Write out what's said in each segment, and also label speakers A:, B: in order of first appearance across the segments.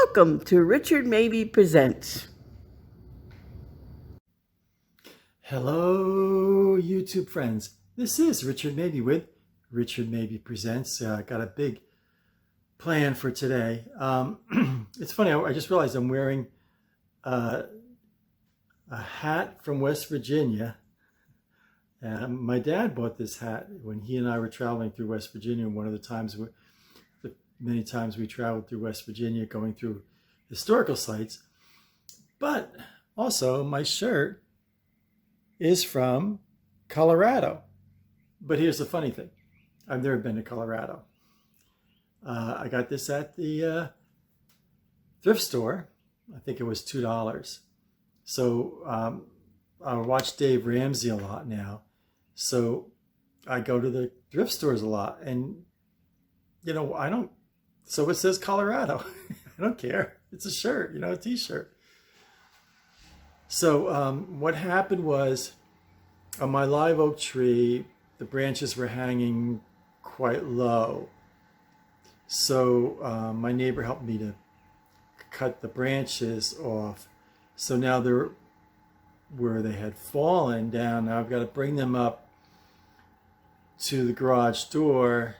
A: Welcome to Richard Mabey Presents.
B: Hello, YouTube friends. This is Richard Mabey with Richard Mabey Presents. Got a big plan for today. It's funny, I just realized I'm wearing a hat from West Virginia. My dad bought this hat when he and I were traveling through West Virginia. One of the many times we traveled through West Virginia going through historical sites. But also my shirt is from Colorado. But here's the funny thing. I've never been to Colorado. I got this at the thrift store. I think it was $2. So I watch Dave Ramsey a lot now. So I go to the thrift stores a lot. And, so it says Colorado. I don't care. It's a shirt, a t-shirt. So what happened was on my live oak tree, the branches were hanging quite low. So my neighbor helped me to cut the branches off. So now they're where they had fallen down. Now I've got to bring them up to the garage door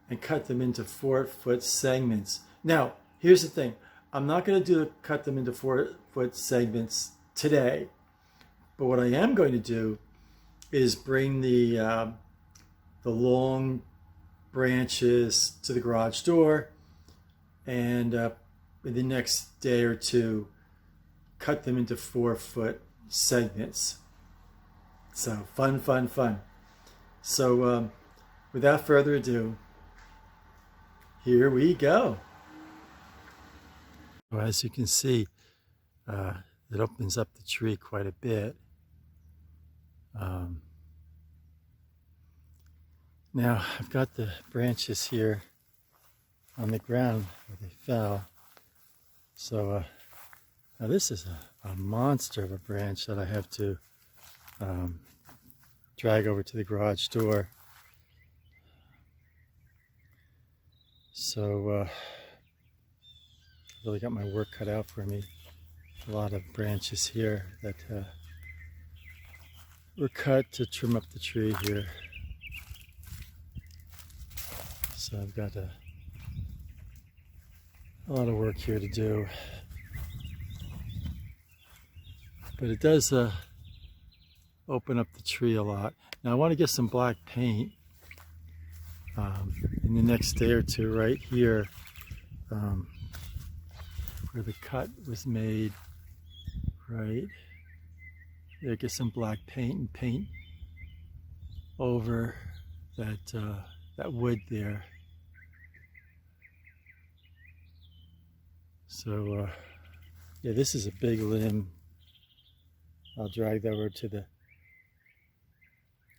B: and cut them into 4-foot segments. Now, here's the thing. I'm not going to cut them into 4-foot segments today. But what I am going to do is bring the long branches to the garage door, and in the next day or two, cut them into 4-foot segments. So fun. So without further ado, here we go. Well, as you can see, it opens up the tree quite a bit. Now I've got the branches here on the ground where they fell. So now this is a monster of a branch that I have to drag over to the garage door. So really got my work cut out for me. A lot of branches here that were cut to trim up the tree here. So I've got a lot of work here to do. But it does open up the tree a lot. Now I want to get some black paint in the next day or two right here where the cut was made, right there. Get some black paint and paint over that wood there. So yeah, this is a big limb. I'll drag that over to the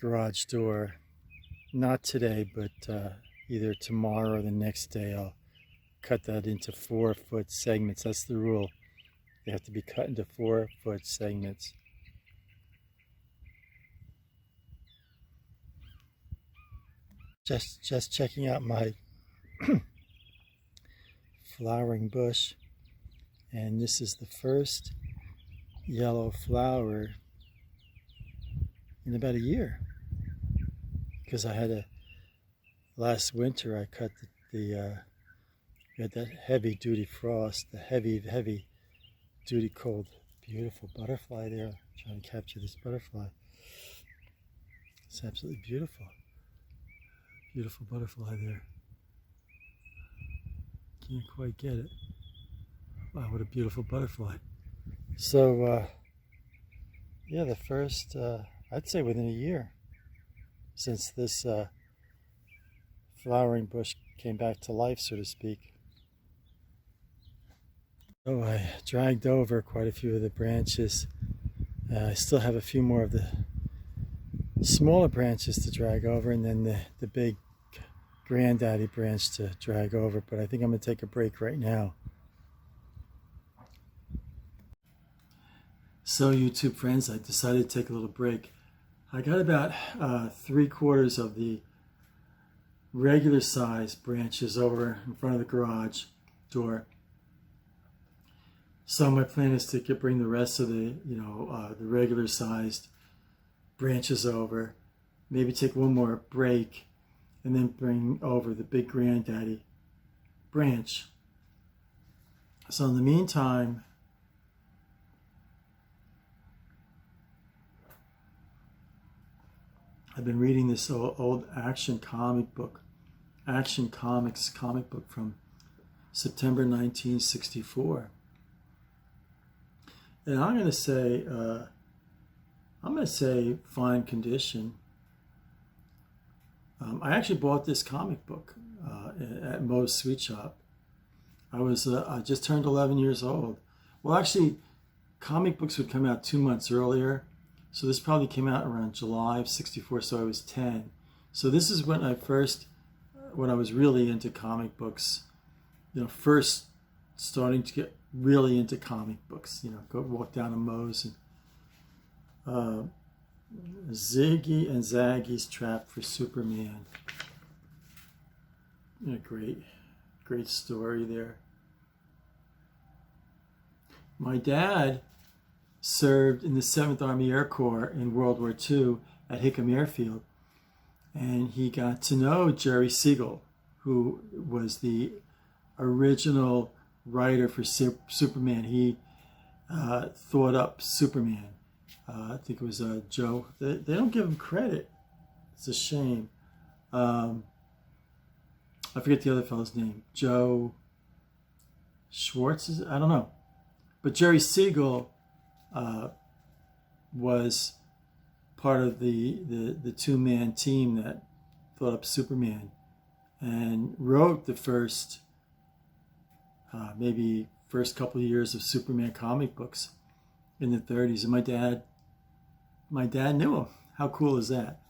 B: garage door. Not today, but either tomorrow or the next day I'll cut that into 4-foot segments. That's the rule. They have to be cut into 4-foot segments. Just checking out my flowering bush, and this is the first yellow flower in about a year, because I had last winter I cut we had that heavy duty frost, the heavy duty cold. Beautiful butterfly there. I'm trying to capture this butterfly. It's absolutely beautiful. Beautiful butterfly there. Can't quite get it. Wow, what a beautiful butterfly. So, yeah, the first, I'd say within a year since this flowering bush came back to life, so to speak. So I dragged over quite a few of the branches. I still have a few more of the smaller branches to drag over, and then the big granddaddy branch to drag over, but I think I'm going to take a break right now. So YouTube friends, I decided to take a little break. I got about 3/4 of the regular size branches over in front of the garage door. So my plan is to bring the rest of the, the regular sized branches over, maybe take one more break, and then bring over the big granddaddy branch. So in the meantime, I've been reading this old Action Comics comic book from September 1964. And I'm going to say fine condition. I actually bought this comic book at Moe's Sweet Shop. I just turned 11 years old. Well, actually, comic books would come out 2 months earlier. So this probably came out around July of 64, so I was 10. So this is when I was really into comic books, first starting to get really into comic books, go walk down to Moe's and Ziggy and Zaggy's Trap for Superman. Great story there. My dad served in the 7th Army Air Corps in World War II at Hickam Airfield, and he got to know Jerry Siegel, who was the original writer for Superman. He thought up Superman. I think it was Joe. They don't give him credit. It's a shame. I forget the other fellow's name. Joe Schwartz? I don't know. But Jerry Siegel was part of the two-man team that thought up Superman and wrote the first couple of years of Superman comic books in the 30s. And my dad knew him. How cool is that?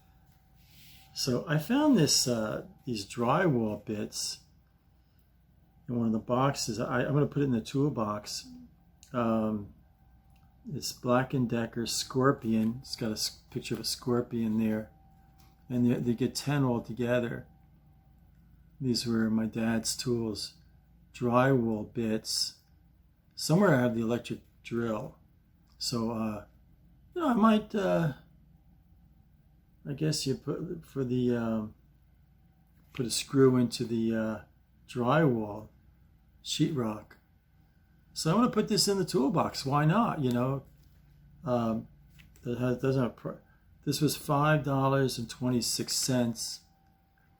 B: So I found these drywall bits in one of the boxes. I'm going to put it in the toolbox. It's Black & Decker Scorpion. It's got a picture of a scorpion there. And they get 10 all together. These were my dad's tools. Drywall bits. Somewhere I have the electric drill. So, I might, I guess you put a screw into the drywall sheetrock. So I'm going to put this in the toolbox. Why not? This was $5.26.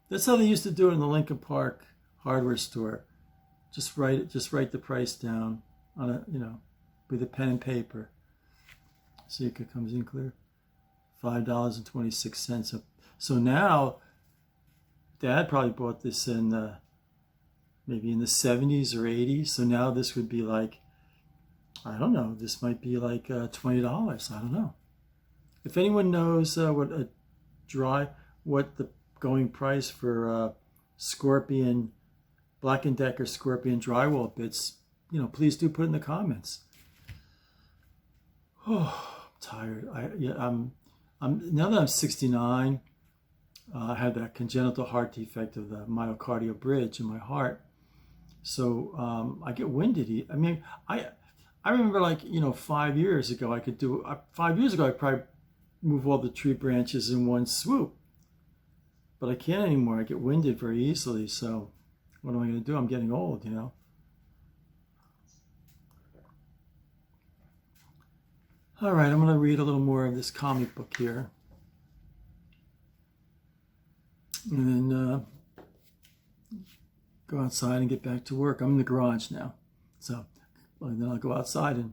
B: That's how they used to do it in the Lincoln Park hardware store. Just write the price down on with a pen and paper. See if it comes in clear. $5.26. So now, Dad probably bought this in maybe in the 70s or 80s. So now this would be like, I don't know, this might be like $20. I don't know. If anyone knows what the going price for Scorpion, Black & Decker Scorpion drywall bits, please do put in the comments. Oh, I'm tired. I'm now that I'm 69, I had that congenital heart defect of the myocardial bridge in my heart. So I get winded. I mean, I remember 5 years ago, I probably move all the tree branches in one swoop. But I can't anymore. I get winded very easily. So what am I going to do? I'm getting old, All right, I'm going to read a little more of this comic book here. And then go outside and get back to work. I'm in the garage now. So then I'll go outside and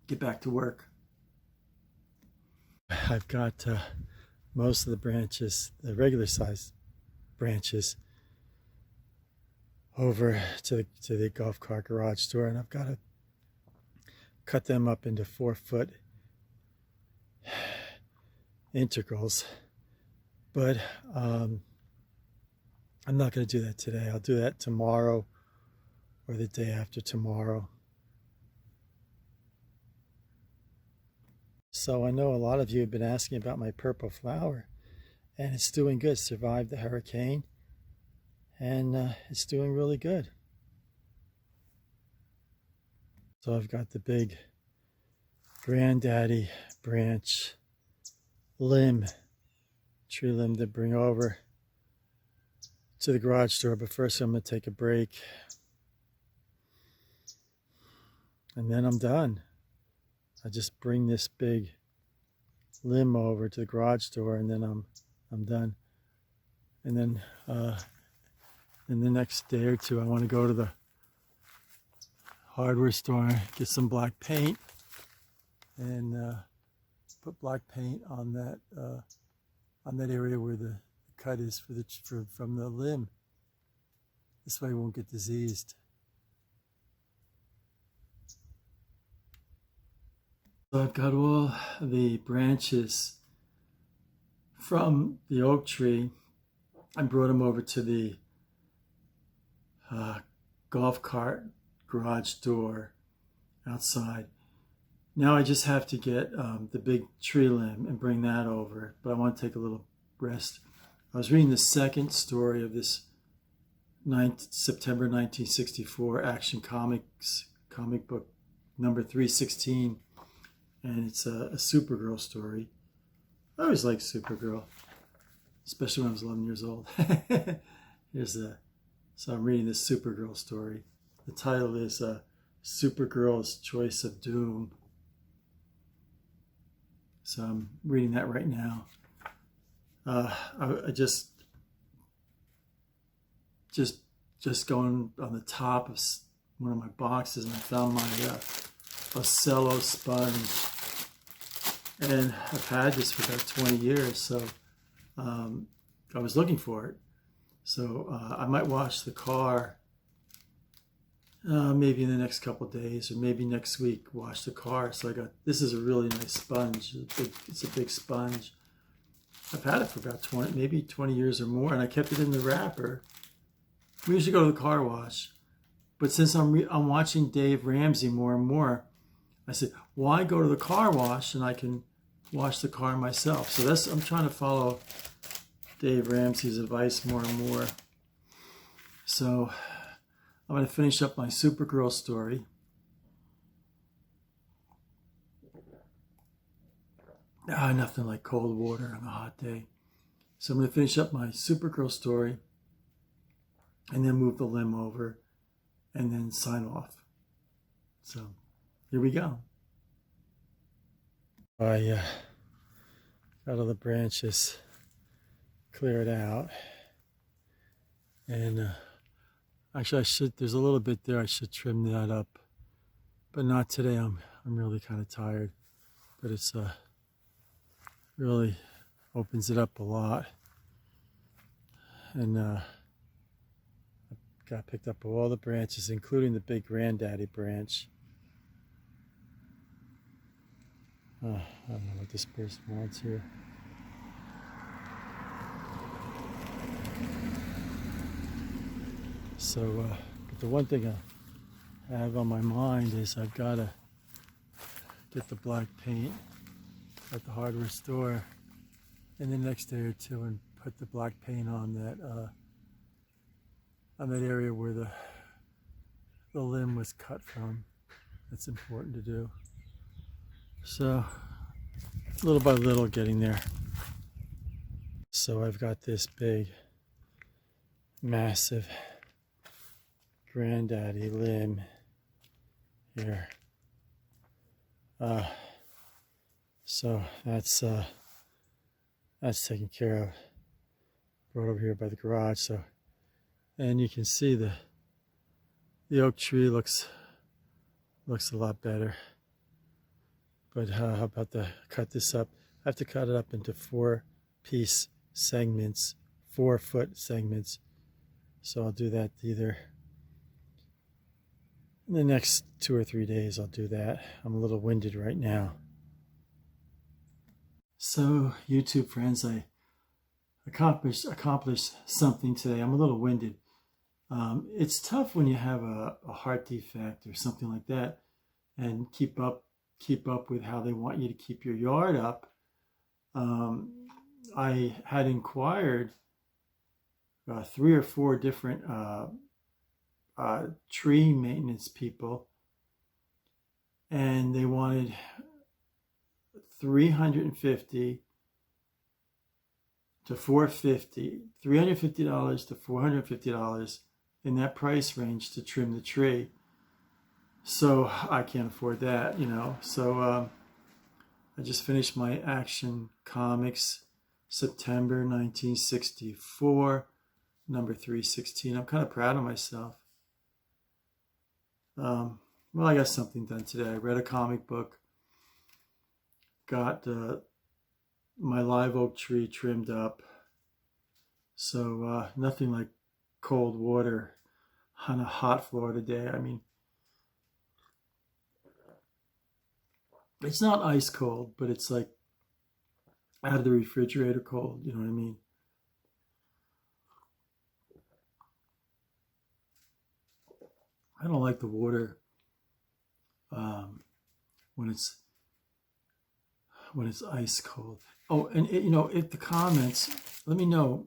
B: get back to work. I've got most of the branches, the regular size branches, over to the golf cart garage door, and I've got to cut them up into 4-foot integrals. But I'm not going to do that today. I'll do that tomorrow or the day after tomorrow. So I know a lot of you have been asking about my purple flower, and it's doing good. Survived the hurricane, and it's doing really good. So I've got the big granddaddy branch limb, tree limb to bring over to the garage door. But first I'm going to take a break. And then I'm done. I just bring this big limb over to the garage door, and then I'm done. And then in the next day or two, I want to go to the hardware store, get some black paint, and put black paint on that area where the cut is from the limb. This way it won't get diseased. So I've got all the branches from the oak tree. I brought them over to the golf cart garage door outside. Now I just have to get the big tree limb and bring that over, but I want to take a little rest. I was reading the second story of this September 1964 Action Comics comic book number 316, and it's a Supergirl story. I always liked Supergirl, especially when I was 11 years old. So I'm reading this Supergirl story. The title is Supergirl's Choice of Doom. So I'm reading that right now. I just going on the top of one of my boxes, and I found my Ocello sponge, and I've had this for about 20 years. So I was looking for it. So I might wash the car maybe in the next couple of days, or maybe next week, wash the car. So this is a really nice sponge. It's a big sponge. I've had it for about maybe 20 years or more, and I kept it in the wrapper. We usually go to the car wash, but since I'm watching Dave Ramsey more and more, I said, why go to the car wash and I can wash the car myself? So I'm trying to follow Dave Ramsey's advice more and more. So I'm going to finish up my Supergirl story. Nothing like cold water on a hot day. So I'm going to finish up my Supergirl story and then move the limb over and then sign off. So here we go. I got all the branches cleared out, and actually there's a little bit there. I should trim that up, but not today. I'm really kind of tired, but it's really opens it up a lot. And I got picked up all the branches, including the big granddaddy branch. I don't know what this person wants here. So, but the one thing I have on my mind is I've got to get the black paint at the hardware store in the next day or two and put the black paint on that area where the limb was cut from. That's important to do. So little by little getting there. So I've got this big, massive granddaddy limb here. So that's taken care of. Brought over here by the garage. So, and you can see the oak tree looks a lot better. But how about to cut this up? I have to cut it up into 4-piece segments, 4-foot segments. So I'll do that either in the next 2 or 3 days. I'll do that. I'm a little winded right now. So YouTube friends, I accomplished something today. I'm a little winded. It's tough when you have a heart defect or something like that, and keep up with how they want you to keep your yard up. I had inquired 3 or 4 different tree maintenance people, and they wanted $350 to $450, $350 to $450 in that price range to trim the tree. So I can't afford that, you know. So I just finished my Action Comics September 1964, number 316. I'm kind of proud of myself. Well, I got something done today. I read a comic book, got my live oak tree trimmed up. So nothing like cold water on a hot Florida day. I mean, it's not ice cold, but it's like out of the refrigerator cold. You know what I mean? I don't like the water when it's ice cold. Oh, and you know, if the comments, let me know.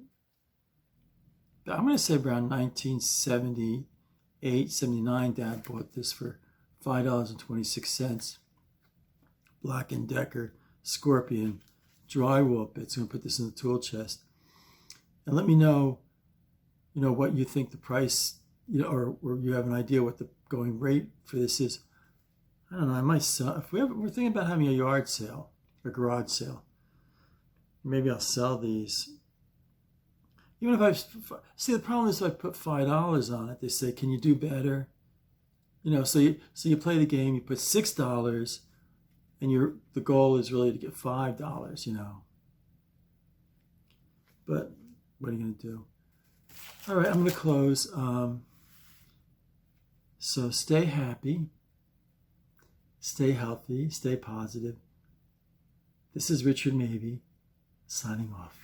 B: I'm going to say around 1978, 79, Dad bought this for $5.26. Black & Decker Scorpion drywall bits. I'm going to put this in the tool chest. And let me know, you know, what you think the price, you know, or you have an idea what the going rate for this is. I don't know. I might sell. If we're thinking about having a yard sale, a garage sale, maybe I'll sell these. Even if I see, the problem is if I put $5 on it, they say, "Can you do better?" You know, so you play the game. You put $6, and the goal is really to get $5. You know, but what are you gonna do? All right, I'm gonna close. So stay happy, stay healthy, stay positive. This is Richard Mabey signing off.